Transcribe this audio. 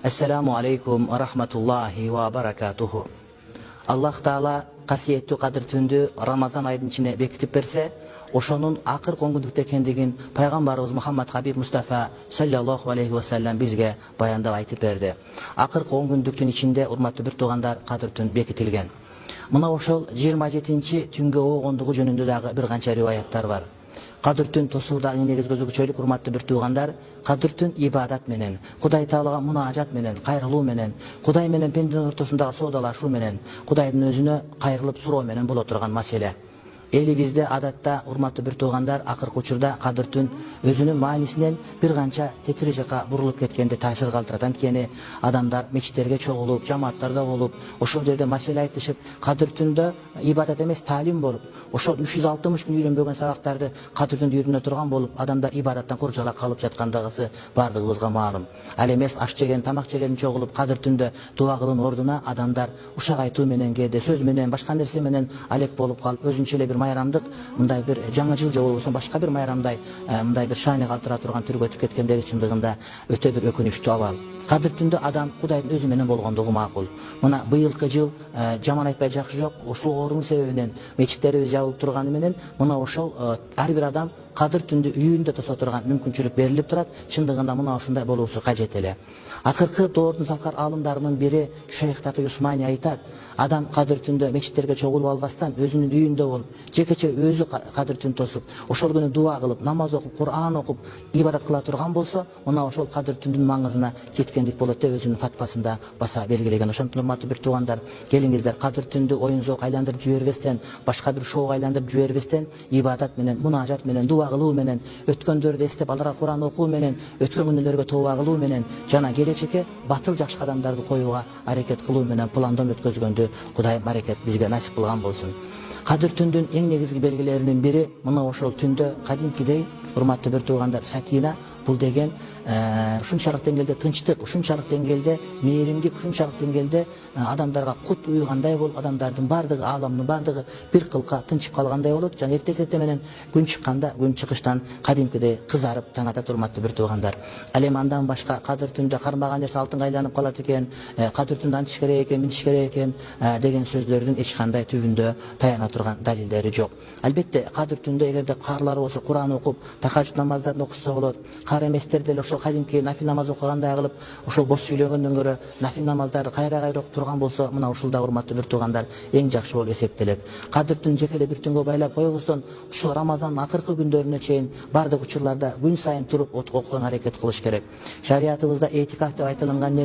Assalamu alaikum wa rahmatullahi wa barakatuhu. Allah Taala qasiyetli Qadr түнді Ramazan ayının içine bekitip berse, oşonun akır kongundukta ekendigin Peygamberimiz Muhammed Habib Mustafa sallallahu aleyhi ve sellem bizge bayanda aytып berdi. Akır kongunduktun içinde urmatlı bir tuğandar Qadr tün bekitilgen. Mına oşol 27-ci tünge oğonduğu jönündө dagı bir kança rivayetler var. Qadr tün tosuğdagı negiz gözükçölük urmatlı bir tuğandar Qadr tün ibadat menen, Kuday Taalaga munajat menen, kayrılуу menen, Kuday menen pendinin ortasındağı sodalaşуу menen, Kudaydın özüne kayrılıp suroo menen bola turgan masele. Elibizde adatta urmatlı bir tuğandar akır kuçurda Qadr tün özünün manisinden bir kança tetirejaka burulup ketkende tasir kaldıratan keni adamlar meçitlerge çoğulup, cemaatlarda olup, oşol jerde masele aytışıp, Qadr tünde ibadat emes talim bolup, oşol 360 gün үйрөнбөгөн sabaktardı Qadr tünde үйрөнө turgan bolup, adamlar ibadattan kurcala kalıp jatkandagысы bardığыбызга маалым. Ал эмес аш жеген, тамак жеген çoğulup Qadr tünde dua kılın orduna adamlar uşak aytуу menен кээде söz menен, başka nerse menен alek bolup kalıp özünçele bir mayramdık, мындай bir жаңы жыл же болбосо başka bir mayramday, мындай bir şani kaltıra turgan türgө ötüp ketkendegi çындыгында öte bir ökünüçtүү abal. Qadr tünde adam Kudaydın özü menен болгондугу макул. Мына быйылкы жыл жаман айтпай жакшы жок, ушул оорунун себебинен мечиттерибиз жабылып турганы менен мына ошол ар бир адам Qadr tünde үйүндө тоса турган мүмкүнчүлүк берилип турат. Чындыгында мына ушундай болуусу кажет эле. Акыркы доордун салкар алымдарынын бири Шейх Такый Усмани айтат, адам Qadr tünde мечиттерге чогулуп албастан өзүнүн үйүндө болуп, жекече өзү Qadr tün тосуп, ошол күнү дуа кылып, намаз окуп, Кур'ан окуп, ибадат кыла турган болсо, мына ошол Qadr tündүн маңызына жеткендик болот деп өзүнүн фатвасында баса белгилеген. Ошондуктан урматтуу бир туугандар, келиңиздер Qadr tündү оюн зоок айландырып жибербестен, башка бир шоуга айландырып жибербестен, ибадат менен, мунажат менен, дуа кылуу менен, өткөндөрдү эстеп аларга Кур'ан окуу менен, өткөн күнүлөргө тооба кылуу менен, жана келечекке батыл жакшы кадамдарды коюуга аракет кылуу менен пландон өткөзгөндү Кудай аракет бизге насип кылган болсун. Qadr tündүн эң негизги белгилеринин бири мына ошол түндө кадимкидей урматтуу бир туугандар сакина, бул деген ушунчалык деңгээлде тынчтык, ушунчалык деңгээлде мээримдик, ушунчалык деңгээлде адамдарга кут уйгандай болуп, адамдардын бардыгы, ааламдын бардыгы бир кылка тынчып калгандай болот. Жана эртең менен күн чыкканда, күн чыгыштан кадимкидей кызарып таң атат урматтуу бир туугандар. Ал эми андан башка Qadr tündө кармаган нерсе алтынга айланып калат экен, Qadr tündө антиш керек экен, мынтиш керек экен деген сөздөрдүн эч кандай түбүндө таяна турган далилдери жок. Албетте Qadr tündө эгерде карлар болсо Кур'ан окуп, тахажжуд намаздарын окуса болот. Кар эместер деле ошол кадимки нафил намаз окугандай кылып, ошол бос сүйлөгөндөн көрө нафил намаздарды кайра окуп турган болсо, мына ушул да урматтуу бир туугандар эң жакшы болуп эсептелет. Qadr tün жекеле бир түнгө байлап коебуздон, ушул Рамазандын акыркы күндөрүнө чейин бардык учурларда күн сайын туруп окуганга аракет кылыш керек. Шариятыбызда этикаф деп айтылган